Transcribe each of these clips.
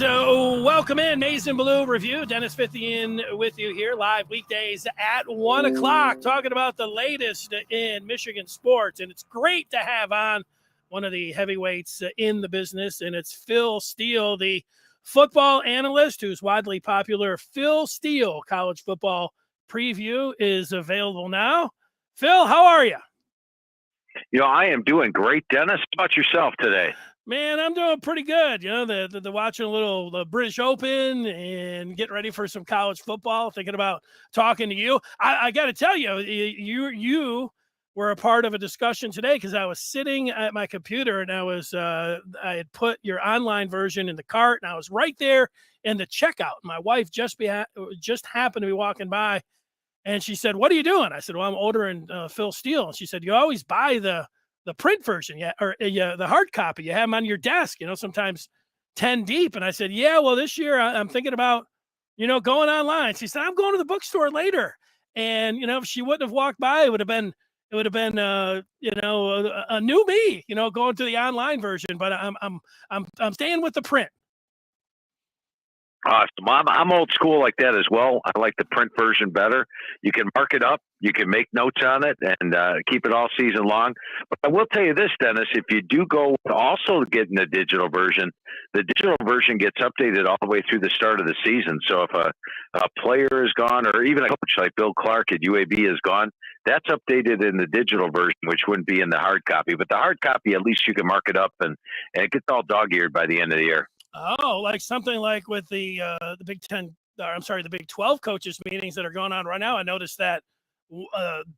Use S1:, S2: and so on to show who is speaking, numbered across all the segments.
S1: right, welcome in Mason Blue Review. Dennis Fithian with you here, live weekdays at 1 o'clock, talking about the latest in Michigan sports. And it's great to have on one of the heavyweights in the business, and it's Phil Steele, the football analyst who's widely popular. Phil Steele, college football preview is available now. Phil, how are you?
S2: I am doing great, Dennis. How about yourself today?
S1: Man, I'm doing pretty good. The watching a little the British Open and getting ready for some college football. Thinking about talking to you. I got to tell you, you were a part of a discussion today because I was sitting at my computer and I had put your online version in the cart and I was right there in the checkout. My wife just happened to be walking by, and she said, "What are you doing?" I said, "Well, I'm ordering Phil Steele." And she said, "You always buy the print version, the hard copy. You have them on your desk, sometimes 10 deep." And I said, "Yeah, well, this year I'm thinking about, going online." She said, "I'm going to the bookstore later." And, if she wouldn't have walked by, it would have been, a new me, going to the online version, but I'm staying with the print.
S2: Awesome. I'm old school like that as well. I like the print version better. You can mark it up. You can make notes on it and keep it all season long. But I will tell you this, Dennis, if you do go also getting the digital version gets updated all the way through the start of the season. So if a player is gone or even a coach like Bill Clark at UAB is gone, that's updated in the digital version, which wouldn't be in the hard copy. But the hard copy, at least you can mark it up and it gets all dog-eared by the end of the year.
S1: Oh, like something like with the Big 10, the Big 12 coaches meetings that are going on right now. I noticed that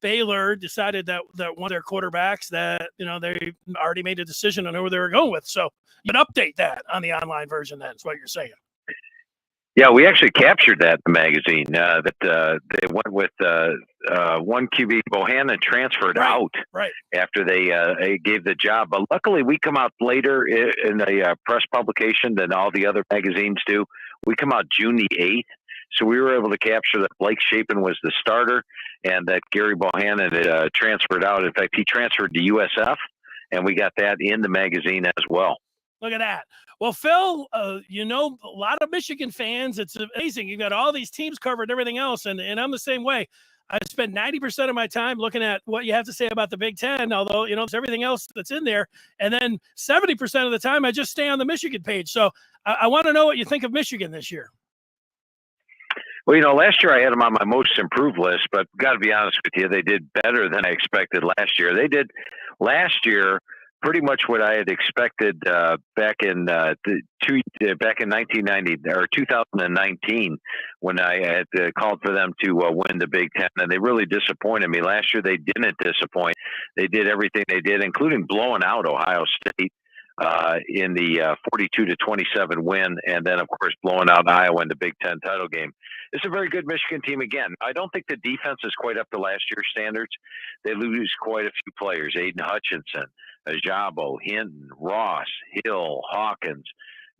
S1: Baylor decided that one of their quarterbacks that, they already made a decision on who they were going with. So you can update that on the online version. That's what you're saying.
S2: Yeah, we actually captured that in the magazine that they went with one QB Bohannon transferred out after they gave the job. But luckily, we come out later in a press publication than all the other magazines do. We come out June the 8th. So we were able to capture that Blake Shapen was the starter and that Gary Bohannon had transferred out. In fact, he transferred to USF, and we got that in the magazine as well.
S1: Look at that. Well, Phil, a lot of Michigan fans. It's amazing. You've got all these teams covered and everything else, and I'm the same way. I spend 90% of my time looking at what you have to say about the Big Ten, although, there's everything else that's in there. And then 70% of the time, I just stay on the Michigan page. So I want to know what you think of Michigan this year.
S2: Well, last year I had them on my most improved list, but got to be honest with you, they did better than I expected last year. They did last year pretty much what I had expected back in 1990 or 2019 when I had called for them to win the Big Ten, and they really disappointed me. Last year they didn't disappoint. They did everything they did, including blowing out Ohio State in the 42-27 win, and then of course blowing out Iowa in the Big Ten title game. It's a very good Michigan team again. I don't think the defense is quite up to last year's standards. They lose quite a few players: Aiden Hutchinson, Ajabo, Hinton, Ross, Hill, Hawkins,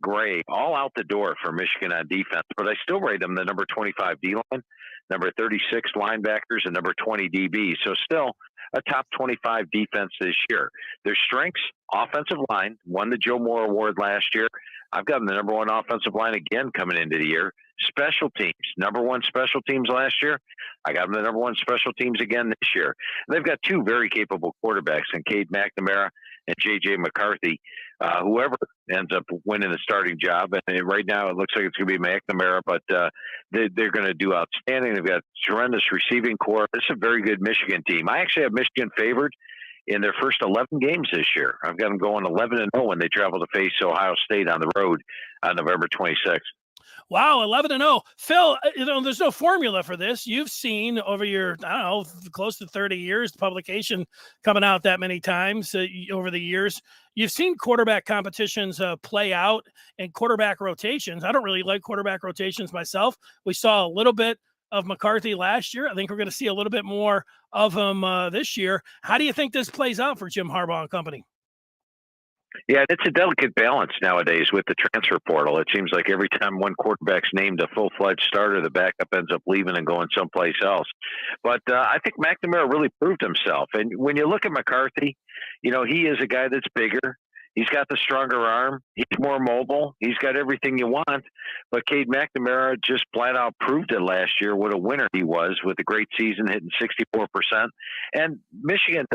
S2: Gray, all out the door for Michigan on defense. But I still rate them the number 25 D-line, number 36 linebackers, and number 20 DB. So still a top 25 defense this year. Their strengths: offensive line, won the Joe Moore Award last year. I've got them the number one offensive line again coming into the year. Special teams, number one special teams last year. I got them the number one special teams again this year. And they've got two very capable quarterbacks in Cade McNamara and J.J. McCarthy. Whoever ends up winning the starting job, and right now it looks like it's going to be McNamara, but they're going to do outstanding. They've got tremendous receiving core. This is a very good Michigan team. I actually have Michigan favored in their first 11 games this year. I've got them going 11-0 when they travel to face Ohio State on the road on November 26th.
S1: Wow, 11-0. Phil, there's no formula for this. You've seen over your, close to 30 years, the publication coming out that many times over the years. You've seen quarterback competitions play out and quarterback rotations. I don't really like quarterback rotations myself. We saw a little bit of McCarthy last year. I think we're going to see a little bit more of him this year. How do you think this plays out for Jim Harbaugh and company?
S2: Yeah, it's a delicate balance nowadays with the transfer portal. It seems like every time one quarterback's named a full-fledged starter, the backup ends up leaving and going someplace else. But I think McNamara really proved himself. And when you look at McCarthy, he is a guy that's bigger. He's got the stronger arm. He's more mobile. He's got everything you want. But Cade McNamara just flat out proved it last year what a winner he was with a great season, hitting 64%. And Michigan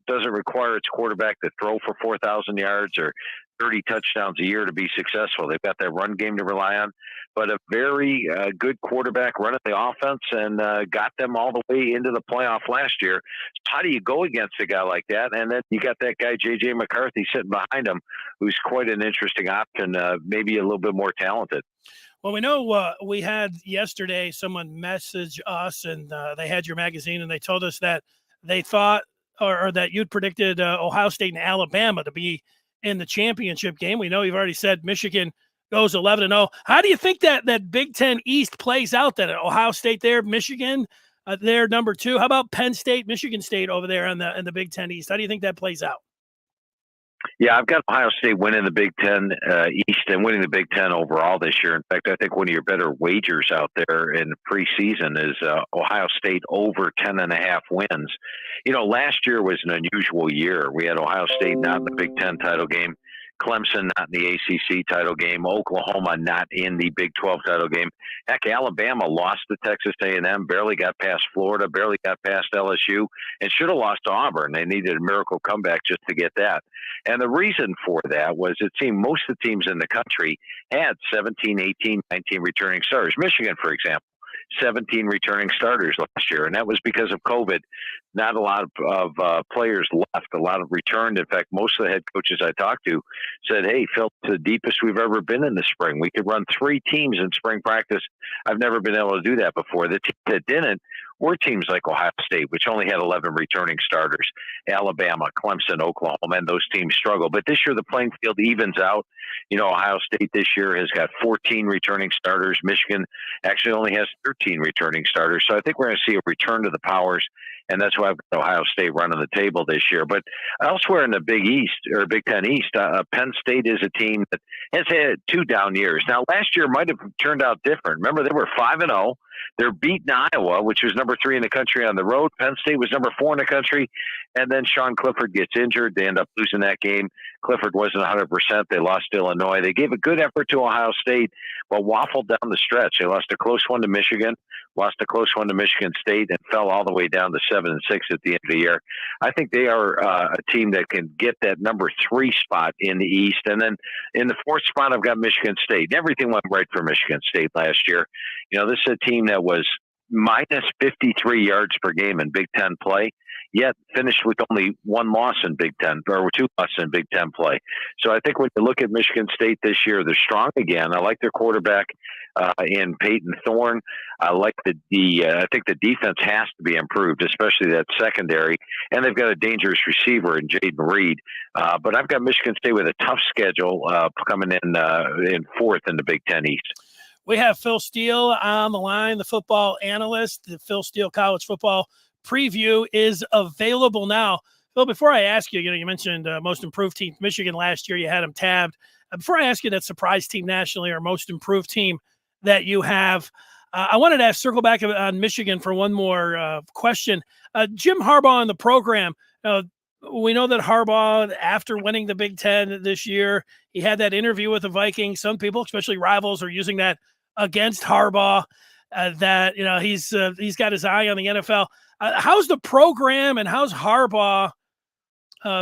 S2: doesn't require its quarterback to throw for 4,000 yards or 30 touchdowns a year to be successful. They've got that run game to rely on, but a very good quarterback running the offense and got them all the way into the playoff last year. So how do you go against a guy like that? And then you got that guy, J.J. McCarthy, sitting behind him, who's quite an interesting option, maybe a little bit more talented.
S1: Well, we know we had yesterday someone message us, and they had your magazine, and they told us that they thought or that you'd predicted Ohio State and Alabama to be in the championship game. We know you've already said Michigan goes 11-0. How do you think that Big Ten East plays out then? Ohio State there, Michigan there, number 2. How about Penn State, Michigan State over there in the Big Ten East? How do you think that plays out?
S2: Yeah, I've got Ohio State winning the Big Ten East and winning the Big Ten overall this year. In fact, I think one of your better wagers out there in the preseason is Ohio State over 10.5 wins. You know, last year was an unusual year. We had Ohio State not in the Big Ten title game, Clemson not in the ACC title game, Oklahoma not in the Big 12 title game. Heck, Alabama lost to Texas A&M, barely got past Florida, barely got past LSU, and should have lost to Auburn. They needed a miracle comeback just to get that. And the reason for that was it seemed most of the teams in the country had 17, 18, 19 returning starters. Michigan, for example, 17 returning starters last year, and that was because of COVID. Not a lot of players left, a lot of returned. In fact, most of the head coaches I talked to said, hey, Phil, it's the deepest we've ever been in the spring. We could run 3 teams in spring practice. I've never been able to do that before. The team that didn't were teams like Ohio State, which only had 11 returning starters, Alabama, Clemson, Oklahoma, and those teams struggle. But this year, the playing field evens out. You know, Ohio State this year has got 14 returning starters. Michigan actually only has 13 returning starters. So I think we're going to see a return to the powers, and that's why I've got Ohio State running the table this year. But elsewhere in the Big East, or Big Ten East, Penn State is a team that has had 2 down years. Now, last year might have turned out different. Remember, they were 5-0. They're beating Iowa, which was number 3 in the country on the road. Penn State was number 4 in the country. And then Sean Clifford gets injured. They end up losing that game. Clifford wasn't 100%. They lost to Illinois. They gave a good effort to Ohio State, but waffled down the stretch. They lost a close one to Michigan, lost a close one to Michigan State, and fell all the way down to 7-6 at the end of the year. I think they are a team that can get that number 3 spot in the East. And then in the 4th spot, I've got Michigan State. Everything went right for Michigan State last year. You know, this is a team that was minus 53 yards per game in Big Ten play, yet finished with only 1 loss in Big Ten, or 2 losses in Big Ten play. So I think when you look at Michigan State this year, they're strong again. I like their quarterback in Peyton Thorne. I like I think the defense has to be improved, especially that secondary. And they've got a dangerous receiver in Jaden Reed. But I've got Michigan State with a tough schedule coming in 4th in the Big Ten East.
S1: We have Phil Steele on the line, the football analyst. The Phil Steele College Football Preview is available now. Phil, before I ask you, you mentioned most improved team, Michigan last year. You had them tabbed. Before I ask you that surprise team nationally or most improved team that you have, I wanted to circle back on Michigan for one more question. Jim Harbaugh in the program. We know that Harbaugh, after winning the Big Ten this year, he had that interview with the Vikings. Some people, especially rivals, are using that against Harbaugh. That he's got his eye on the NFL. How's the program and how's Harbaugh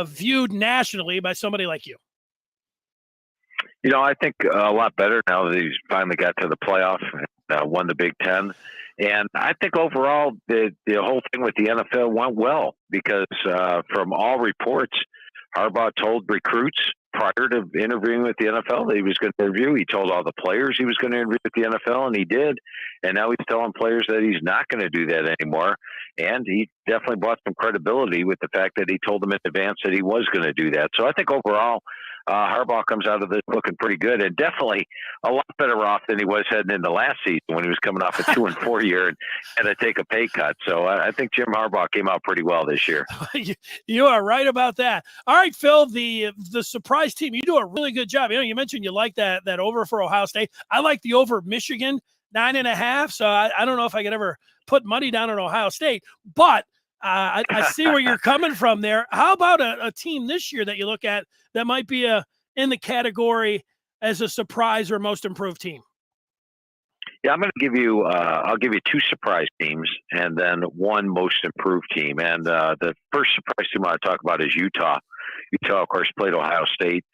S1: viewed nationally by somebody like you?
S2: You know, I think a lot better now that he's finally got to the playoff and won the Big Ten. And I think overall the whole thing with the NFL went well because from all reports, Harbaugh told recruits prior to interviewing with the NFL that he was going to interview. He told all the players he was going to interview with the NFL, and he did. And now he's telling players that he's not going to do that anymore. And he definitely brought some credibility with the fact that he told them in advance that he was going to do that. So I think overall, Harbaugh comes out of this looking pretty good and definitely a lot better off than he was heading into last season when he was coming off a 2-4 year and had to take a pay cut. So I think Jim Harbaugh came out pretty well this year.
S1: You are right about that. All right, Phil, the surprise team, you do a really good job. You mentioned you like that over for Ohio State. I like the over Michigan 9.5. So I don't know if I could ever put money down on Ohio State, but I see where you're coming from there. How about a team this year that you look at that might be in the category as a surprise or most improved team?
S2: Yeah, I'm going to give you. I'll give you two surprise teams, and then one most improved team. And the first surprise team I want to talk about is Utah. Utah, of course, played Ohio State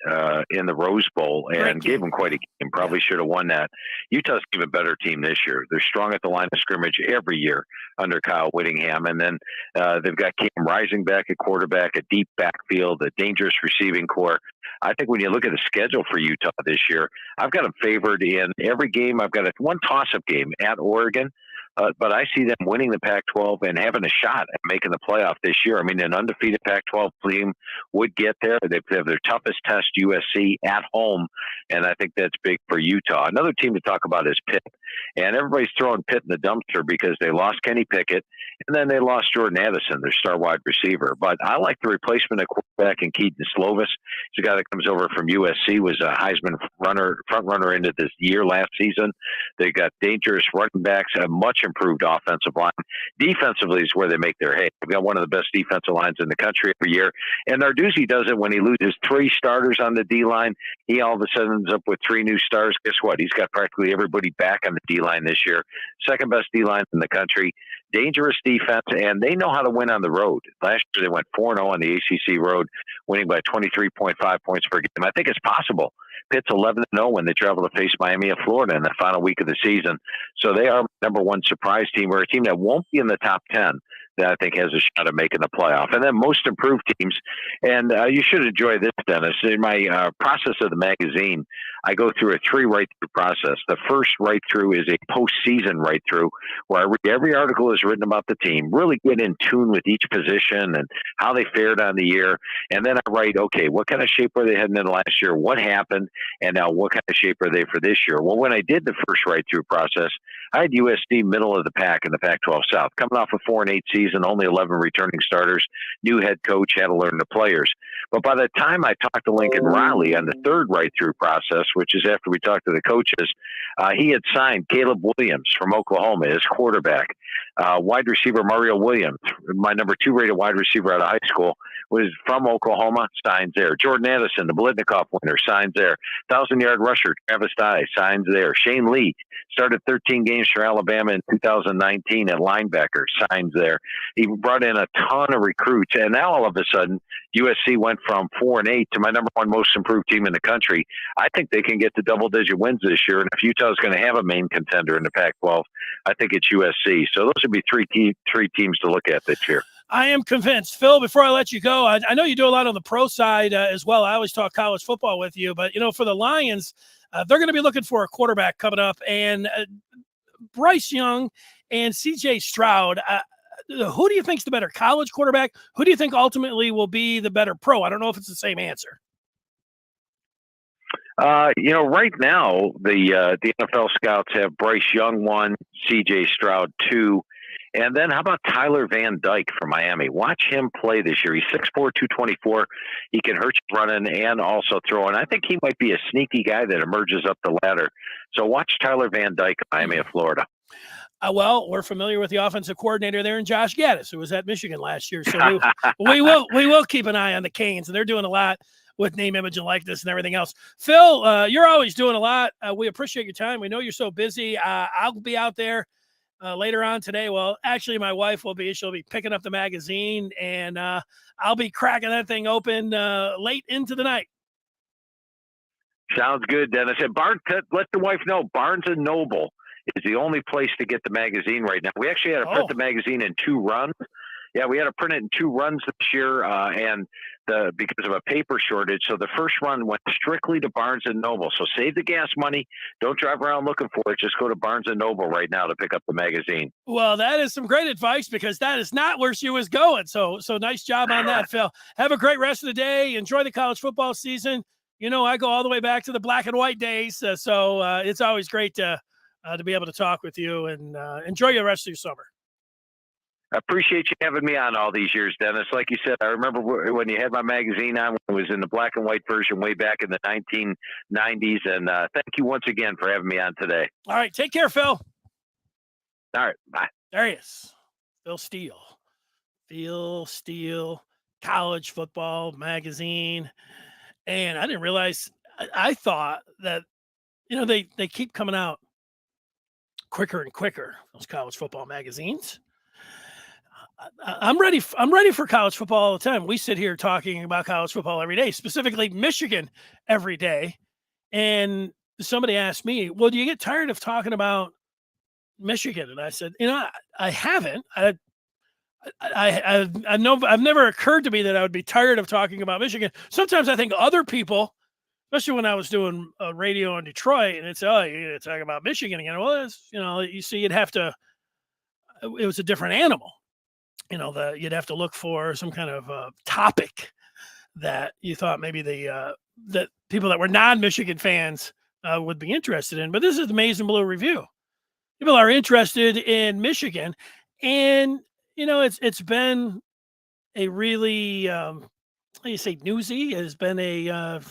S2: in the Rose Bowl and gave them quite a game. Probably should have won that. Utah's an even better team this year. They're strong at the line of scrimmage every year under Kyle Whittingham. And then they've got Cam Rising back at quarterback, a deep backfield, a dangerous receiving core. I think when you look at the schedule for Utah this year, I've got them favored in every game. I've got one toss-up game at Oregon. But I see them winning the Pac-12 and having a shot at making the playoff this year. I mean, an undefeated Pac-12 team would get there. They have their toughest test, USC, at home, and I think that's big for Utah. Another team to talk about is Pitt. And everybody's throwing Pitt in the dumpster because they lost Kenny Pickett, and then they lost Jordan Addison, their star wide receiver. But I like the replacement at quarterback in Keaton Slovis. He's a guy that comes over from USC, was a Heisman front runner into this year last season. They got dangerous running backs, a much improved offensive line. Defensively is where they make their hay. They've got one of the best defensive lines in the country every year. And Narduzzi does it when he loses 3 starters on the D-line. He all of a sudden ends up with 3 new stars. Guess what? He's got practically everybody back on the D-line this year. Second best D-line in the country. Dangerous defense, and they know how to win on the road. Last year they went 4-0 on the ACC road, winning by 23.5 points per game. I think it's possible. Pitt's 11-0 when they travel to face Miami of Florida in the final week of the season. So they are number one surprise team, or a team that won't be in the top 10 that I think has a shot at making the playoff. And then most improved teams, and you should enjoy this, Dennis. In my process of the magazine, I go through a 3 write-through process. The first write-through is a postseason write-through where I read every article is written about the team, really get in tune with each position and how they fared on the year. And then I write, okay, what kind of shape were they heading in last year? What happened? And now what kind of shape are they for this year? Well, when I did the first write-through process, I had USD middle of the pack in the Pac-12 South, coming off a 4-8 season, only 11 returning starters, new head coach, had to learn the players. But by the time I talked to Lincoln Riley on the third write-through process, which is after we talked to the coaches, he had signed Caleb Williams from Oklahoma as quarterback. Wide receiver Mario Williams, my number 2 rated wide receiver out of high school, was from Oklahoma, signs there. Jordan Addison, the Blitnikoff winner, signs there. 1,000-yard rusher Travis Dye, signs there. Shane Lee started 13 games for Alabama in 2019 at linebacker, signs there. He brought in a ton of recruits, and now all of a sudden, USC went from 4-8 to my number 1 most improved team in the country. I think they can get to double-digit wins this year, and if Utah's going to have a main contender in the Pac-12, I think it's USC. So those would be three teams to look at this year.
S1: I am convinced. Phil, before I let you go, I know you do a lot on the pro side as well. I always talk college football with you, but, for the Lions, they're going to be looking for a quarterback coming up, and Bryce Young and C.J. Stroud, who do you think is the better college quarterback? Who do you think ultimately will be the better pro? I don't know if it's the same answer.
S2: Right now, the NFL scouts have Bryce Young 1, C.J. Stroud 2, and then how about Tyler Van Dyke from Miami? Watch him play this year. He's 6'4", 224. He can hurt you running and also throwing. I think he might be a sneaky guy that emerges up the ladder. So watch Tyler Van Dyke, Miami of Florida.
S1: Well, we're familiar with the offensive coordinator there in Josh Gaddis, who was at Michigan last year. So we will keep an eye on the Canes, and they're doing a lot with name, image, and likeness and everything else. Phil, you're always doing a lot. We appreciate your time. We know you're so busy. I'll be out there later on today. Well, actually, my wife will be. She'll be picking up the magazine, and I'll be cracking that thing open late into the night.
S2: Sounds good, Dennis. And let the wife know, Barnes & Noble is the only place to get the magazine right now. We actually had to print the magazine in 2 runs. Yeah, we had to print it in 2 runs this year, and because of a paper shortage. So the first run went strictly to Barnes & Noble. So save the gas money. Don't drive around looking for it. Just go to Barnes & Noble right now to pick up the magazine.
S1: Well, that is some great advice because that is not where she was going. So nice job on that, Phil. Have a great rest of the day. Enjoy the college football season. I go all the way back to the black and white days. So it's always great to be able to talk with you, and enjoy the rest of your summer.
S2: I appreciate you having me on all these years, Dennis. Like you said, I remember when you had my magazine on, when it was in the black and white version way back in the 1990s. And thank you once again for having me on today.
S1: All right. Take care, Phil.
S2: All right. Bye.
S1: There he is. Phil Steele. Phil Steele College Football Magazine, and I didn't realize. I thought that they keep coming out quicker and quicker. Those college football magazines. I'm ready. I'm ready for college football all the time. We sit here talking about college football every day, specifically Michigan every day. And somebody asked me, "Well, do you get tired of talking about Michigan?" And I said, I haven't. I know I've never occurred to me that I would be tired of talking about Michigan. Sometimes I think other people, especially when I was doing radio in Detroit, and it's you're going to talk about Michigan again. Well, you see, you'd have to. It was a different animal. You'd have to look for some kind of topic that you thought maybe that people that were non-Michigan fans would be interested in. But this is the Maize and Blue Review. People are interested in Michigan, and it's been a really how do you say newsy? It's been an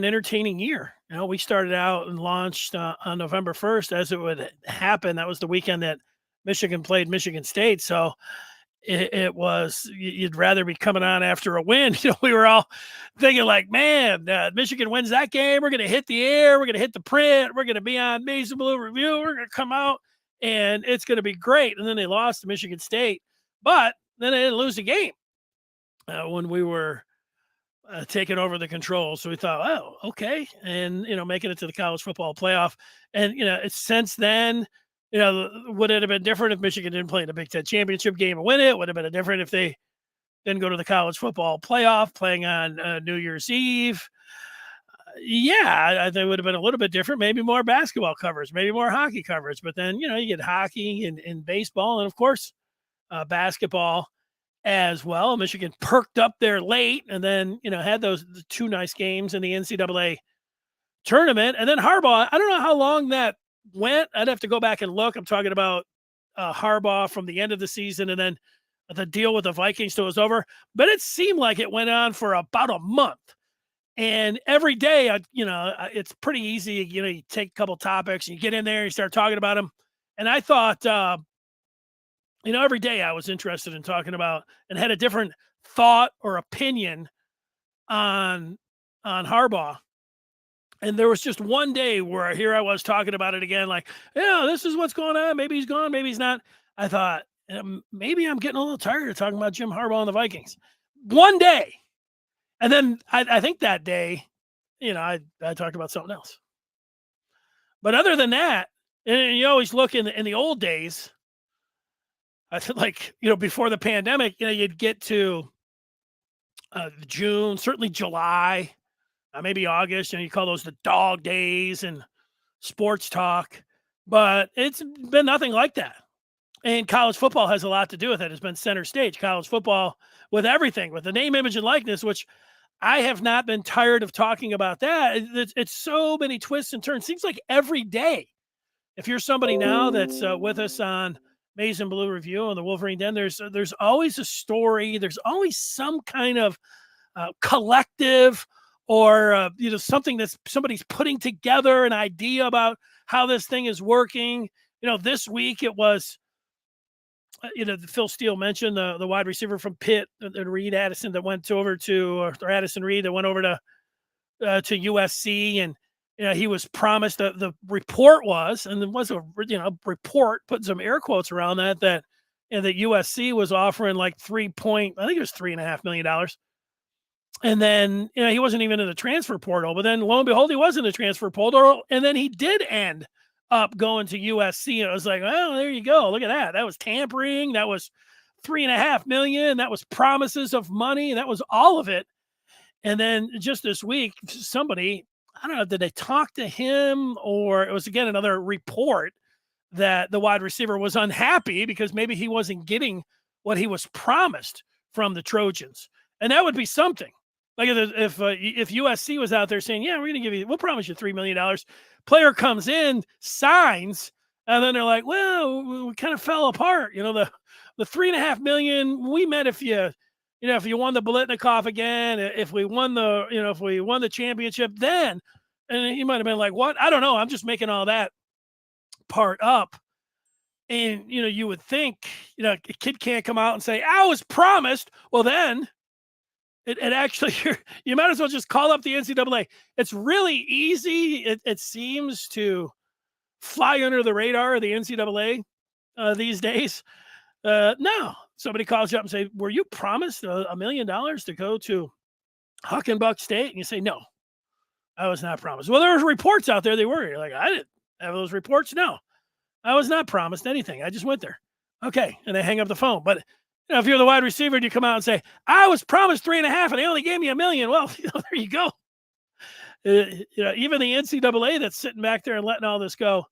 S1: entertaining year. We started out and launched on November 1st, as it would happen. That was the weekend that Michigan played Michigan State. So it was, you'd rather be coming on after a win. We were all thinking like, man, Michigan wins that game. We're going to hit the air. We're going to hit the print. We're going to be on Maize and Blue Review. We're going to come out and it's going to be great. And then they lost to Michigan State, but then they didn't lose the game when we were taking over the control. So we thought, oh, okay. And, making it to the college football playoff. And, it's since then, would it have been different if Michigan didn't play in the Big Ten championship game and win it? Would have been different if they didn't go to the college football playoff playing on New Year's Eve. I think it would have been a little bit different, maybe more basketball coverage, maybe more hockey coverage. But then, you get hockey and baseball and, of course, basketball as well. Michigan perked up there late and then, had those two nice games in the NCAA tournament. And then Harbaugh, I don't know how long that went. I'd have to go back and look. I'm talking about Harbaugh from the end of the season and then the deal with the Vikings till it was over. But it seemed like it went on for about a month. And every day, it's pretty easy. You take a couple topics and you get in there and you start talking about them. And I thought, every day I was interested in talking about and had a different thought or opinion on Harbaugh. And there was just one day where here I was talking about it again, like, this is what's going on. Maybe he's gone, maybe he's not. I thought, maybe I'm getting a little tired of talking about Jim Harbaugh and the Vikings. One day. And then I think that day, I talked about something else. But other than that, and you always look in the old days, I feel like, before the pandemic, you'd get to June, certainly July, maybe August, you call those the dog days and sports talk, but it's been nothing like that. And college football has a lot to do with it. It's been center stage, college football with everything, with the name, image, and likeness, which I have not been tired of talking about that. It's so many twists and turns. Seems like every day. If you're somebody now that's with us on Maize and Blue Review and the Wolverine Den, there's always a story. There's always some kind of collective or, something that somebody's putting together, an idea about how this thing is working. This week it was, Phil Steele mentioned the wide receiver from Pitt, Reed Addison, that went over to, or Addison Reed that went over to USC. And, he was promised the report was, and there was a, report, putting some air quotes around that USC was offering like I think it was $3.5 million. And then, he wasn't even in the transfer portal, but then lo and behold, he was in the transfer portal. And then he did end up going to USC. And it was like, well, there you go. Look at that. That was tampering. That was $3.5 million. That was promises of money. That was all of it. And then just this week, somebody, I don't know, did they talk to him, or it was again another report that the wide receiver was unhappy because maybe he wasn't getting what he was promised from the Trojans. And that would be something. Like if USC was out there saying, yeah, we'll promise you $3 million. Player comes in, signs, and then they're like, well, we kind of fell apart. The $3.5 million we meant if you won the Biletnikoff again, if we won the championship, then, and he might have been like, what? I don't know. I'm just making all that part up. And, you would think, a kid can't come out and say, I was promised. Well, then it actually, you might as well just call up the NCAA. It's really easy. It seems to fly under the radar of the NCAA these days. No, somebody calls you up and say, were you promised $1 million to go to Huckenbuck State? And you say, no, I was not promised. Well, there was reports out there they were. You're like, I didn't have those reports. No, I was not promised anything. I just went there. Okay. And they hang up the phone. But if you're the wide receiver and you come out and say, I was promised 3.5 and they only gave me $1 million. Well, there you go. Even the NCAA that's sitting back there and letting all this go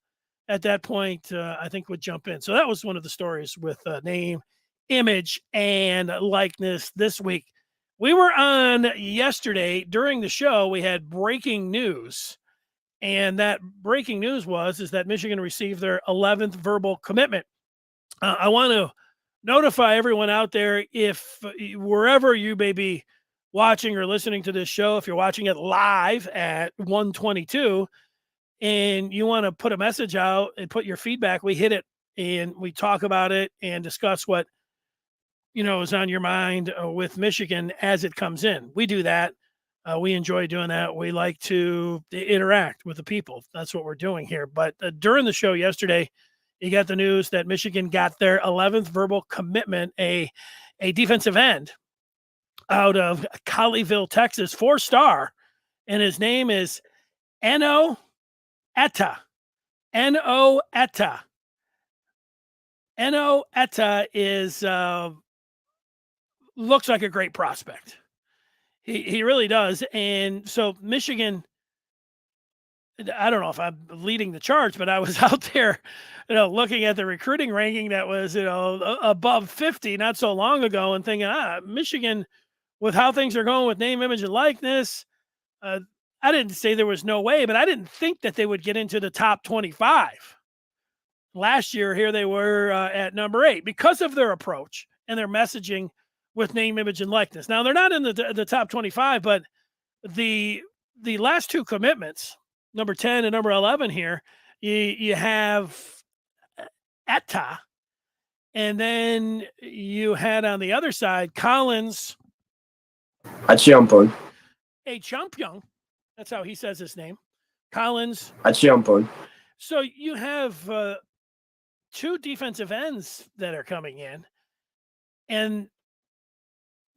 S1: at that point, I think would jump in. So that was one of the stories with name, image, and likeness this week. We were on yesterday during the show. We had breaking news. And that breaking news is that Michigan received their 11th verbal commitment. I want to notify everyone out there, if wherever you may be watching or listening to this show, if you're watching it live at 1:22 and you want to put a message out and put your feedback, we hit it and we talk about it and discuss what, is on your mind with Michigan as it comes in. We do that. We enjoy doing that. We like to interact with the people. That's what we're doing here. But during the show yesterday, you got the news that Michigan got their 11th verbal commitment, a defensive end out of Colleyville, Texas, 4-star, and his name is Enow Etta. Enow Etta. Enow Etta is looks like a great prospect. He really does. And so Michigan, I don't know if I'm leading the charge, but I was out there, looking at the recruiting ranking that was, above 50 not so long ago and thinking, Michigan, with how things are going with name, image, and likeness, I didn't say there was no way, but I didn't think that they would get into the top 25. Last year, here they were at number 8 because of their approach and their messaging with name, image, and likeness. Now, they're not in the top 25, but the last two commitments, number 10 and number 11 here, you have Etta, and then you had on the other side Collins.
S3: A champion.
S1: That's how he says his name. Collins.
S3: A champion.
S1: So you have two defensive ends that are coming in, and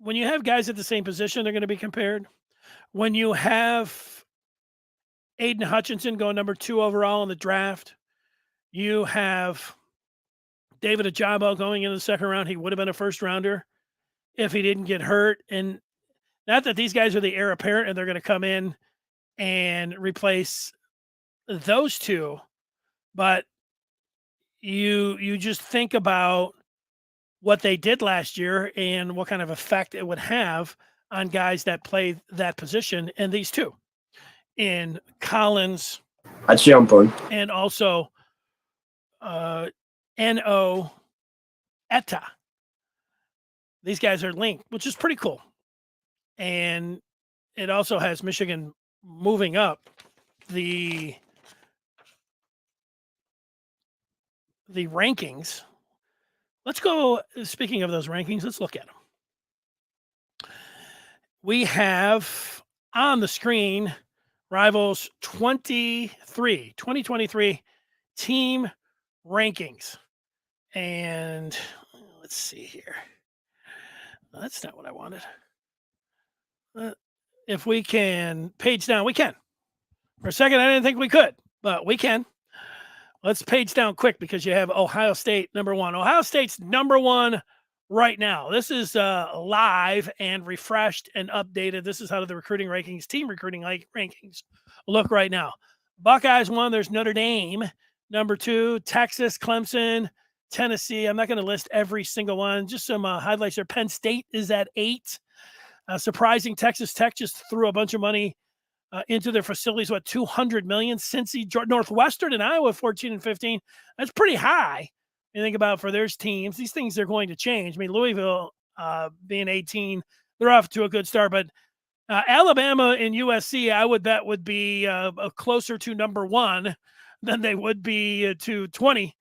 S1: when you have guys at the same position, they're going to be compared. When you have Aiden Hutchinson going number 2 overall in the draft, you have David Ajabo going into the second round. He would have been a first rounder if he didn't get hurt. And not that these guys are the heir apparent and they're going to come in and replace those two, but you just think about what they did last year and what kind of effect it would have on guys that play that position. And these two in Collins,
S3: a champion,
S1: and also Enow Etta. These guys are linked, which is pretty cool. And it also has Michigan moving up the rankings. Let's go, speaking of those rankings, let's look at them. We have on the screen Rivals 2023 team rankings. And let's see here. That's not what I wanted. If we can page down, we can. For a second, I didn't think we could, but we can. Let's page down quick because you have Ohio State number 1. Ohio State's number 1 right now. This is live and refreshed and updated. This is how the recruiting rankings, team recruiting rankings look right now. Buckeyes 1, there's Notre Dame. Number 2, Texas, Clemson, Tennessee. I'm not going to list every single one. Just some highlights there. Penn State is at 8. Surprising, Texas Tech just threw a bunch of money into their facilities, $200 million. Cincy, Northwestern, and Iowa, 14 and 15. That's pretty high. You think about for their teams, these things are going to change. I mean, Louisville being 18, they're off to a good start. But Alabama and USC, I would bet would be closer to number 1 than they would be to 20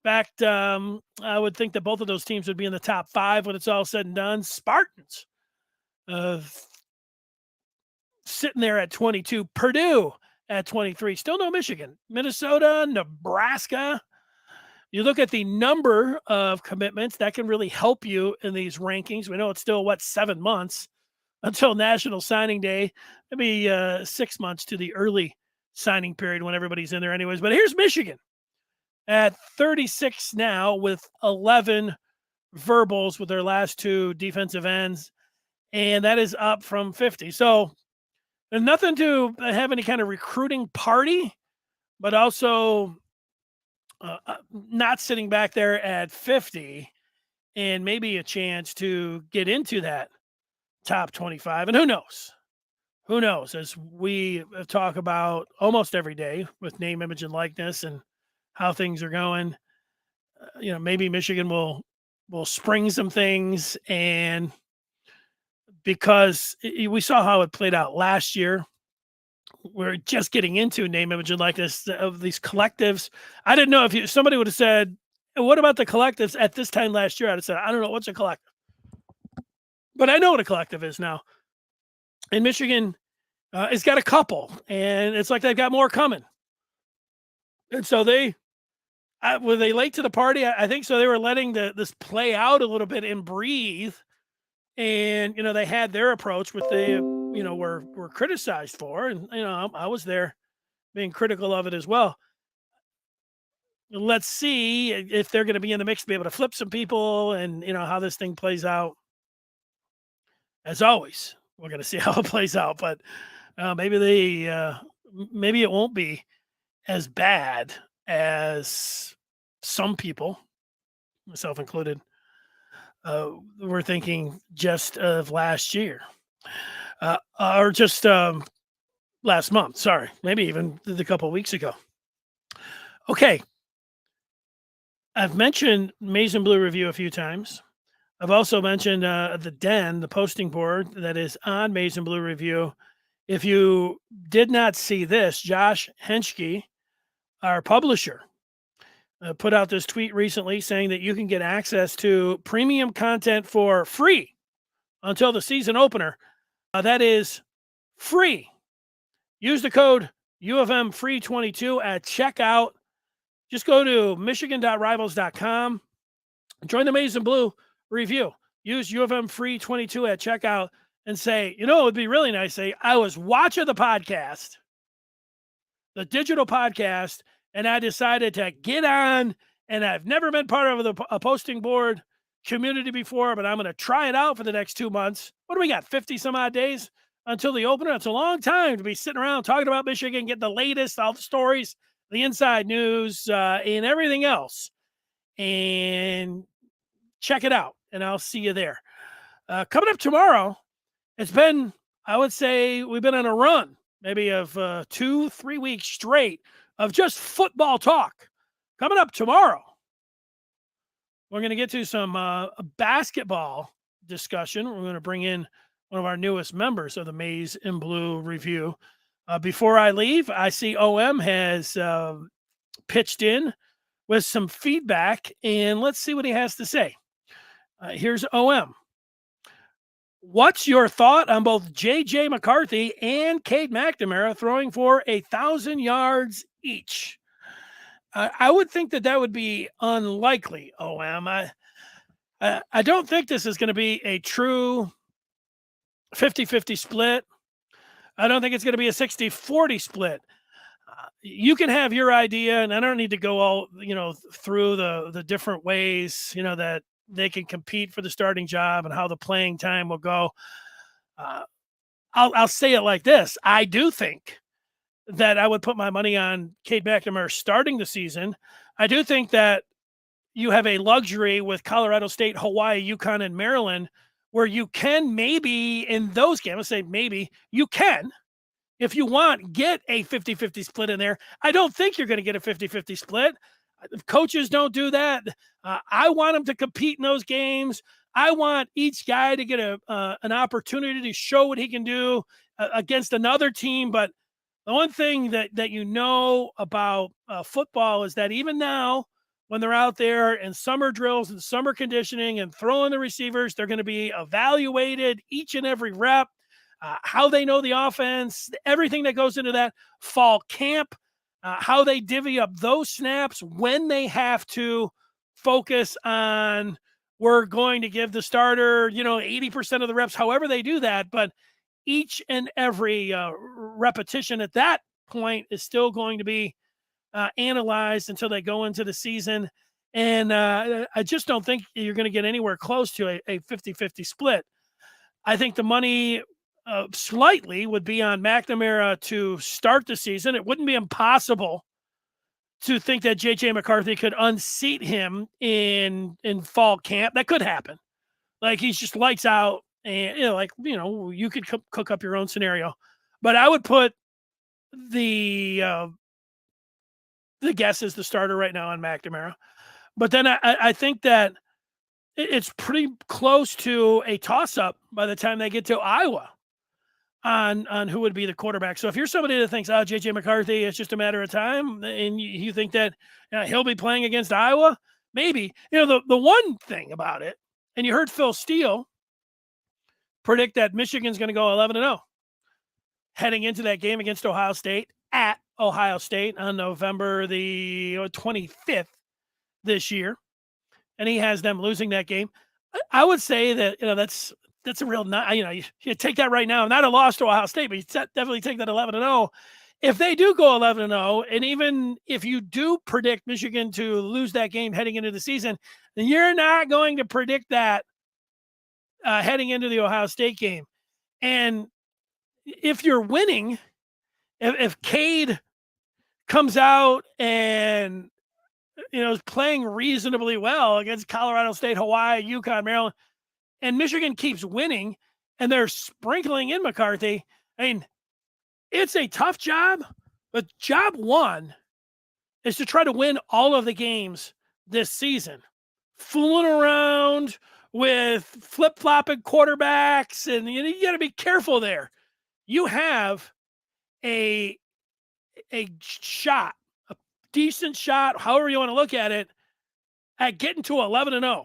S1: fact, I would think that both of those teams would be in the top 5 when it's all said and done. Spartans sitting there at 22. Purdue at 23. Still no Michigan. Minnesota, Nebraska. You look at the number of commitments that can really help you in these rankings. We know it's still 7 months until National Signing Day. Maybe 6 months to the early signing period when everybody's in there anyways. But here's Michigan at 36 now with 11 verbals with their last 2 defensive ends. And that is up from 50. So there's nothing to have any kind of recruiting party, but also not sitting back there at 50 and maybe a chance to get into that top 25. And who knows, as we talk about almost every day with name, image, and likeness and how things are going, maybe Michigan will spring some things. And because we saw how it played out last year, we're just getting into name, image, and likeness of these collectives. I didn't know if somebody would have said, what about the collectives at this time last year? I'd have said, I don't know, what's a collective? But I know what a collective is now. And Michigan has got a couple, and it's like they've got more coming. And so were they late to the party? I think so. They were letting this play out a little bit and breathe. And, they had their approach, which they, were criticized for. And, I was there being critical of it as well. Let's see if they're going to be in the mix to be able to flip some people and, how this thing plays out. As always, we're going to see how it plays out. But maybe it won't be as bad as some people, myself included, we're thinking just of last year or just last month. Sorry, maybe even a couple of weeks ago. Okay. I've mentioned Maize and Blue Review a few times. I've also mentioned the Den, the posting board that is on Maize and Blue Review. If you did not see this, Josh Henschke, our publisher, put out this tweet recently saying that you can get access to premium content for free until the season opener. That is free. Use the code UFMFree22 at checkout. Just go to michigan.rivals.com. Join the Maize and Blue Review. Use UFMFree22 at checkout and say, it would be really nice. Say, I was watching the podcast, the digital podcast, and I decided to get on, and I've never been part of a posting board community before, but I'm going to try it out for the next 2 months. What do we got, 50 some odd days until the opener? It's a long time to be sitting around talking about Michigan, getting the latest, all the stories, the inside news, and everything else. And check it out, and I'll see you there. Coming up tomorrow, it's been, I would say, we've been on a run, maybe of 2-3 weeks straight of just football talk. Coming up tomorrow, we're going to get to some basketball discussion. We're going to bring in one of our newest members of the Maize and Blue Review. Before I leave, I see OM has pitched in with some feedback, and let's see what he has to say. Here's OM. What's your thought on both J.J. McCarthy and Cade McNamara throwing for 1,000 yards each? I would think that would be unlikely, OM. I don't think this is going to be a true 50-50 split. I don't think it's going to be a 60-40 split. You can have your idea, and I don't need to go all, through the different ways, that they can compete for the starting job and how the playing time will go. I'll say it like this. I do think that I would put my money on Cade McNamara starting the season. I do think that you have a luxury with Colorado State, Hawaii, UConn, and Maryland, where you can maybe in those games, let's say maybe you can, if you want, get a 50-50 split in there. I don't think you're going to get a 50-50 split. Coaches don't do that. I want them to compete in those games. I want each guy to get an opportunity to show what he can do against another team. But the one thing that about football is that even now, when they're out there in summer drills and summer conditioning and throwing the receivers. They're going to be evaluated each and every rep, how they know the offense, everything that goes into that fall camp, how they divvy up those snaps, when they have to focus on, we're going to give the starter, 80% of the reps, however they do that. But each and every repetition at that point is still going to be analyzed until they go into the season. And I just don't think you're going to get anywhere close to a 50-50 split. I think the money slightly would be on McNamara to start the season. It wouldn't be impossible to think that J.J. McCarthy could unseat him in fall camp. That could happen. Like, he's just lights out, and you could cook up your own scenario. But I would put the guess is the starter right now on McNamara. But then I think that it's pretty close to a toss-up by the time they get to Iowa on who would be the quarterback. So if you're somebody that thinks, J.J. McCarthy, it's just a matter of time, and you think that he'll be playing against Iowa, maybe. The one thing about it, and you heard Phil Steele predict that Michigan's going to go 11-0 heading into that game against Ohio State at Ohio State on November the 25th this year, and he has them losing that game. I would say that that's a real, you take that right now, not a loss to Ohio State, but you definitely take that 11-0. If they do go 11-0, and even if you do predict Michigan to lose that game heading into the season, then you're not going to predict that heading into the Ohio State game. And if you're winning, if Cade comes out and is playing reasonably well against Colorado State, Hawaii, UConn, Maryland, and Michigan keeps winning, and they're sprinkling in McCarthy, I mean, it's a tough job, but job one is to try to win all of the games this season. Fooling around with flip-flopping quarterbacks, and you got to be careful there. You have a shot, a decent shot, however you want to look at it, at getting to 11-0.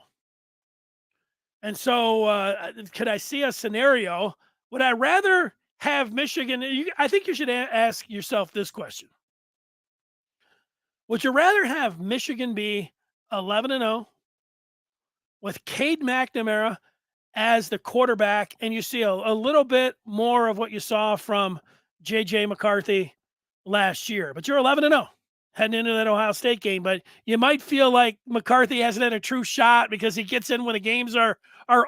S1: And so could I see a scenario? Would I rather have Michigan? I think you should ask yourself this question. Would you rather have Michigan be 11-0 with Cade McNamara as the quarterback, and you see a little bit more of what you saw from J.J. McCarthy last year, but you're 11-0 heading into that Ohio State game, but you might feel like McCarthy hasn't had a true shot because he gets in when the games are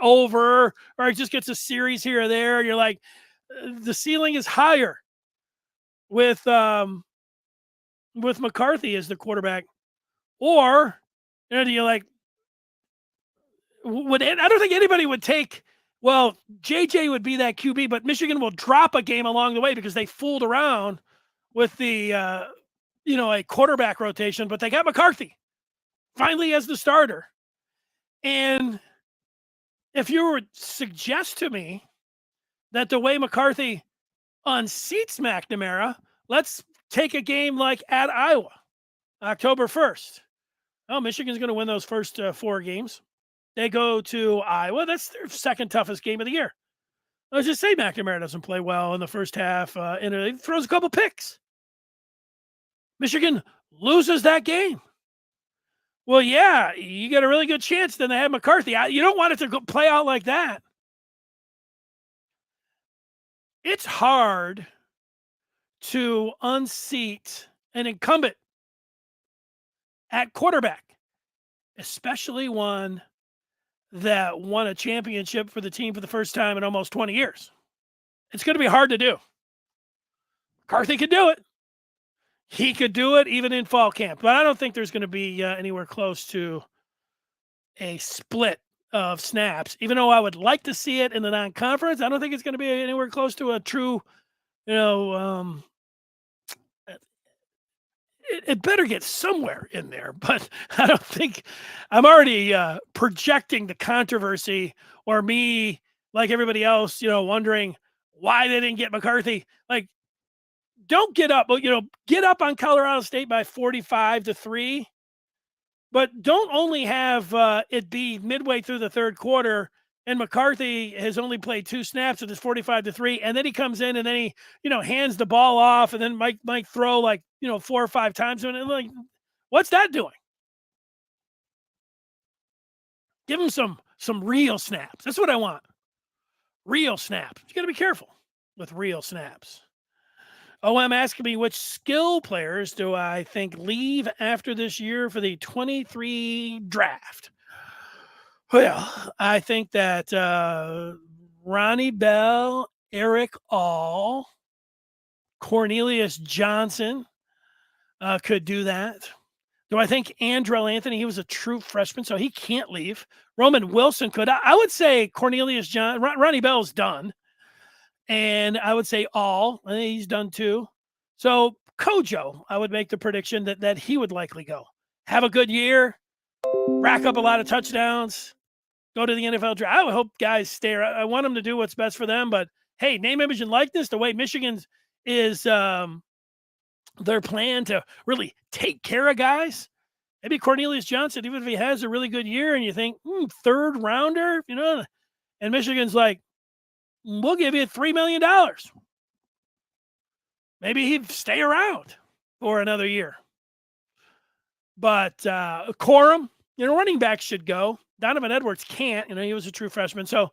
S1: over, or he just gets a series here or there. You're like, the ceiling is higher with McCarthy as the quarterback. Or do you like, I don't think anybody would take, well, JJ would be that QB, but Michigan will drop a game along the way because they fooled around with the a quarterback rotation, but they got McCarthy finally as the starter. And if you would suggest to me that the way McCarthy unseats McNamara, let's take a game like at Iowa, October 1st. Oh, Michigan's going to win those first 4 games. They go to Iowa. That's their second toughest game of the year. Let's just say McNamara doesn't play well in the first half, and he throws a couple picks. Michigan loses that game. Well, yeah, you got a really good chance then to have McCarthy. You don't want it to play out like that. It's hard to unseat an incumbent at quarterback, especially one that won a championship for the team for the first time in almost 20 years. It's going to be hard to do. McCarthy could do it. He could do it even in fall camp, but I don't think there's going to be anywhere close to a split of snaps. Even though I would like to see it in the non-conference, I don't think it's going to be anywhere close to a true, it better get somewhere in there, but I don't think I'm already projecting the controversy, or me, like everybody else, wondering why they didn't get McCarthy. Like, don't get up, get up on Colorado State by 45-3, But don't only have it be midway through the third quarter and McCarthy has only played 2 snaps and it's 45-3, and then he comes in and then he, hands the ball off, and then Mike throw 4 or 5 times, and what's that doing? Give him some real snaps. That's what I want. Real snaps. You got to be careful with real snaps. I'm asking me which skill players do I think leave after this year for the 23 draft. Well, I think that Ronnie Bell, Eric All, Cornelius Johnson could do that. Do I think Andrell Anthony, he was a true freshman, so he can't leave. Roman Wilson could. I would say Cornelius Johnson, Ronnie Bell's done. And I would say All, I think he's done too. So Kojo, I would make the prediction that he would likely go. Have a good year, rack up a lot of touchdowns, go to the NFL draft. I would hope guys stay. I want them to do what's best for them. But hey, name, image, and likeness, the way Michigan is their plan to really take care of guys. Maybe Cornelius Johnson, even if he has a really good year and you think, third rounder, and Michigan's like, we'll give you $3 million. Maybe he'd stay around for another year. But Corum, running back should go. Donovan Edwards can't. He was a true freshman. So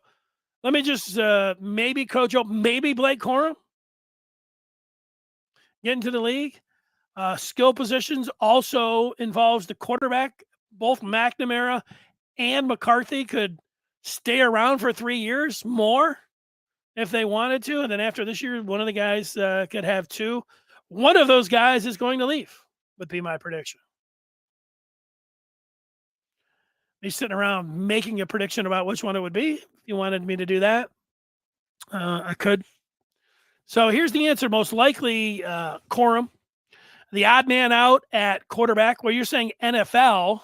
S1: let me just maybe Kojo, maybe Blake Corum get into the league. Skill positions also involves the quarterback. Both McNamara and McCarthy could stay around for 3 years more if they wanted to. And then after this year, one of the guys could have 2. One of those guys is going to leave, would be my prediction. Me sitting around making a prediction about which one it would be. If you wanted me to do that, I could. So here's the answer. Most likely, Corum. The odd man out at quarterback. Well, you're saying NFL.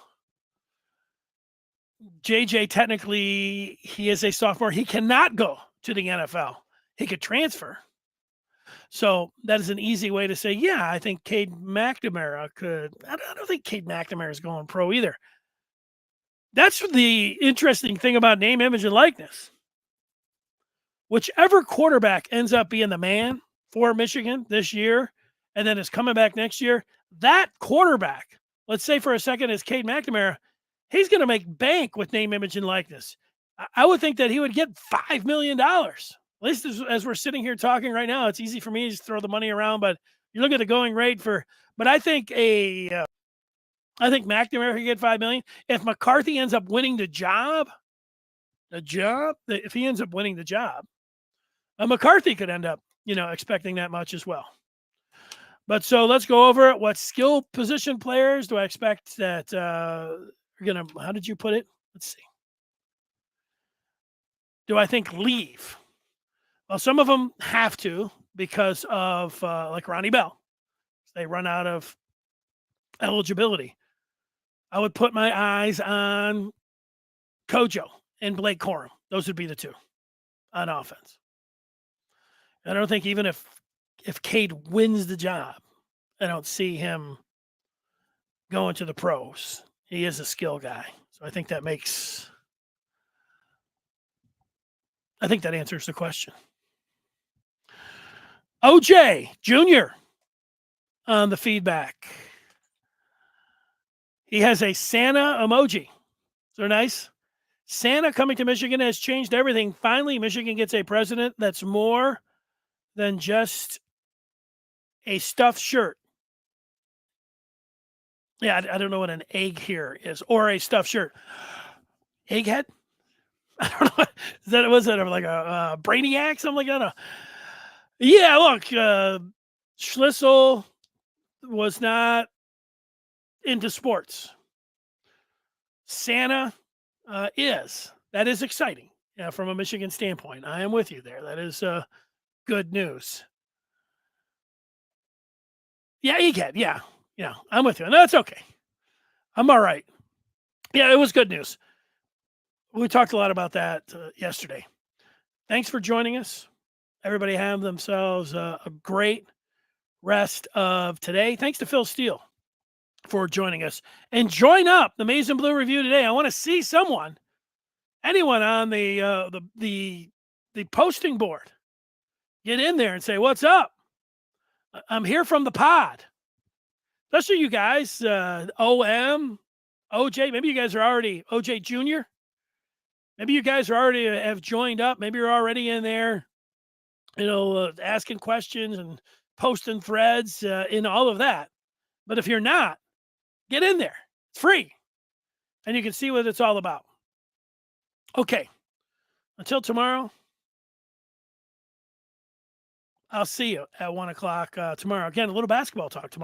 S1: JJ, technically, he is a sophomore. He cannot go to the NFL. He could transfer. So that is an easy way to say, yeah, I think Cade McNamara could. I don't think Cade McNamara is going pro either. That's the interesting thing about name, image, and likeness. Whichever quarterback ends up being the man for Michigan this year and then is coming back next year, that quarterback, let's say for a second, is Cade McNamara, he's going to make bank with name, image, and likeness. I would think that he would get $5 million. At least as we're sitting here talking right now, it's easy for me to just throw the money around, but you look at the going rate but I think I think McNamara could get $5 million. If McCarthy ends up winning the job, if he ends up winning the job, McCarthy could end up, expecting that much as well. But so let's go over it. What skill position players do I expect that are going to, how did you put it? Let's see. Do I think leave? Well, some of them have to because of like Ronnie Bell. They run out of eligibility. I would put my eyes on Kojo and Blake Corum. Those would be the 2 on offense. I don't think even if Cade wins the job, I don't see him going to the pros. He is a skill guy. So I think that answers the question. OJ Jr. on the feedback. He has a Santa emoji. So nice. Santa coming to Michigan has changed everything. Finally, Michigan gets a president that's more than just a stuffed shirt. Yeah, I don't know what an egg here is, or a stuffed shirt. Egghead? I don't know. Was that like a brainiac, something like that? Yeah, look, Schlissel was not into sports. Santa is. That is exciting from a Michigan standpoint. I am with you there. That is good news. Yeah, egghead. Yeah, I'm with you. And that's okay. I'm all right. Yeah, it was good news. We talked a lot about that yesterday. Thanks for joining us. Everybody have themselves a great rest of today. Thanks to Phil Steele for joining us. And join up the Maize and Blue Review today. I want to see anyone on the posting board. Get in there and say, "What's up? I'm here from the pod." Especially you guys, OM, OJ. Maybe you guys are already OJ Jr. Maybe you guys are already have joined up. Maybe you're already in there, asking questions and posting threads in all of that. But if you're not, get in there. It's free. And you can see what it's all about. Okay. Until tomorrow, I'll see you at 1 o'clock tomorrow. Again, a little basketball talk tomorrow.